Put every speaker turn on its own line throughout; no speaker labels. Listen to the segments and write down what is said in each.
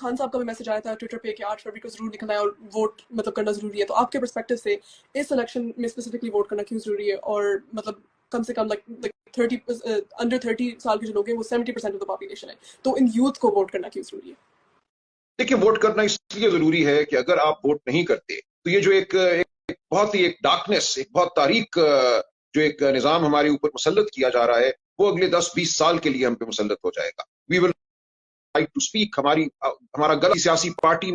خان صاحب کا بھی میسج آیا تھا ٹویٹر پہ کہ 8 فروری کو ضرور نکلنا ہے اور ووٹ مطلب کرنا ضروری ہے. تو آپ کے پرسپیکٹو سے اس الیکشن میں اسپیسیفکلی ووٹ کرنا کیوں ضروری ہے؟ اور مطلب کم سے کم لائک 30 انڈر 30 سال کے جو لوگ ہیں وہ 70% آف دا پاپولیشن ہے, تو ان یوتھ کو ووٹ کرنا کیوں ضروری ہے؟
دیکھیے, ووٹ کرنا اس لیے ضروری ہے کہ اگر آپ ووٹ نہیں کرتے تو یہ جو ایک بہت ہی ایک ڈارکنیس, ایک بہت تاریک جو ایک نظام ہمارے اوپر مسلط کیا جا رہا ہے, وہ اگلے 10-20 سال کے لیے ہم پہ مسلط ہو جائے گا. وی ول رائٹ ٹو اسپیک, ہمارا غلط سیاسی پارٹی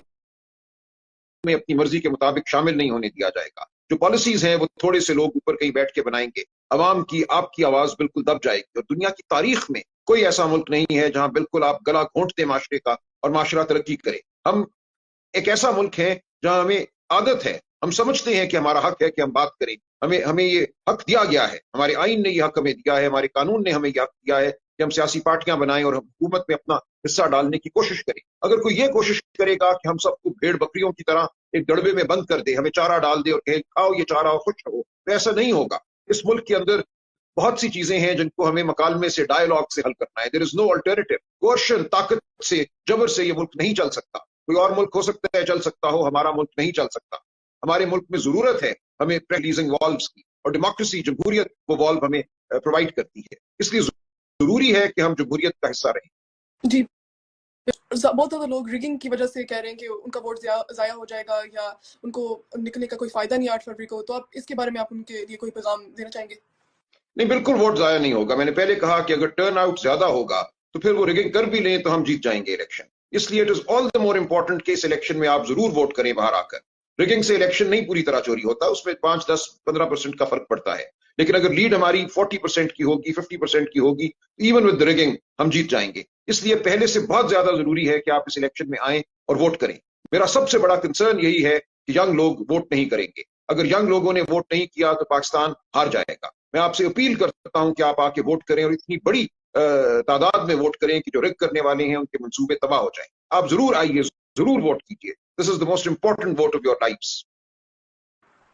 میں اپنی مرضی کے مطابق شامل نہیں ہونے دیا جائے گا. جو پالیسیز ہیں وہ تھوڑے سے لوگ اوپر کہیں بیٹھ کے بنائیں گے, عوام کی, آپ کی آواز بالکل دب جائے گی. اور دنیا کی تاریخ میں کوئی ایسا ملک نہیں ہے جہاں بالکل آپ گلا گھونٹتے معاشرے کا اور معاشرہ ترقی کرے. ہم ایک ایسا ملک ہے جہاں ہمیں عادت ہے, ہم سمجھتے ہیں کہ ہمارا حق ہے کہ ہم بات کریں. ہمیں یہ حق دیا گیا ہے, ہمارے آئین نے یہ حق ہمیں دیا ہے, ہمارے قانون نے ہمیں یہ حق دیا ہے کہ ہم سیاسی پارٹیاں بنائیں اور ہم حکومت میں اپنا حصہ ڈالنے کی کوشش کریں. اگر کوئی یہ کوشش کرے گا کہ ہم سب کو بھیڑ بکریوں کی طرح ایک ڈڑبے میں بند کر دے, ہمیں چارہ ڈال دے اور کہے کھاؤ یہ چارہ اور خوش رہو, تو ایسا نہیں ہوگا. اس ملک کے اندر بہت سی چیزیں ہیں جن کو ہمیں مکالمے سے, ڈائیلاگ سے حل کرنا ہے. دیر از نو الٹرنیٹو. کوشن, طاقت سے, جبر سے یہ ملک نہیں چل سکتا. کوئی اور ملک ہو سکتا ہے چل سکتا ہو, ہمارا ملک نہیں چل سکتا. ہمارے ملک میں ضرورت ہے ہمیں ریلیزنگ والوز کی, اور ڈیموکریسی, جمہوریت, وہ والو ہمیں پرووائڈ کرتی ہے. اس لیے ضروری ہے کہ ہم جمہوریت کا حصہ رہیں.
جی, بہت زیادہ لوگ ریگنگ کی وجہ سے کہہ رہے ہیں کہ ان کا ووٹ ضائع ہو جائے گا یا ان کو نکلنے کا کوئی فائدہ نہیں 8 فروری کو. تو آپ اس کے بارے میں آپ ان کے لیے کوئی پیغام دینا چاہیں گے؟
نہیں, بالکل ووٹ ضائع نہیں ہوگا. میں نے پہلے کہا کہ اگر ٹرن آؤٹ زیادہ ہوگا تو پھر وہ ریگنگ کر بھی لیں تو ہم جیت جائیں گے الیکشن. اس لیے it is all the more important کہ اس الیکشن میں آپ ضرور ووٹ کریں باہر آ کر. ریگنگ سے الیکشن نہیں پوری طرح چوری ہوتا, اس میں 5-10-15% کا فرق پڑتا ہے. لیکن اگر لیڈ ہماری 40% کی ہوگی, 50% کی ہوگی, ایون ود ریگنگ ہم جیت جائیں گے. اس لیے پہلے سے بہت زیادہ ضروری ہے کہ آپ اس الیکشن میں آئیں اور ووٹ کریں. میرا سب سے بڑا کنسرن یہی ہے کہ ینگ لوگ ووٹ نہیں کریں گے. اگر ینگ لوگوں نے ووٹ نہیں کیا تو پاکستان ہار جائے گا. میں آپ سے اپیل کرتا ہوں کہ آپ آ کے ووٹ کریں, اور اتنی بڑی تعداد میں ووٹ کریں کہ جو رگ کرنے والے ہیں ان کے منصوبے تباہ ہو جائیں. آپ ضرور آئیے, ضرور ووٹ کیجیے. This is the most important vote of your lifes.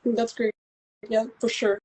That's great. Yeah, for sure.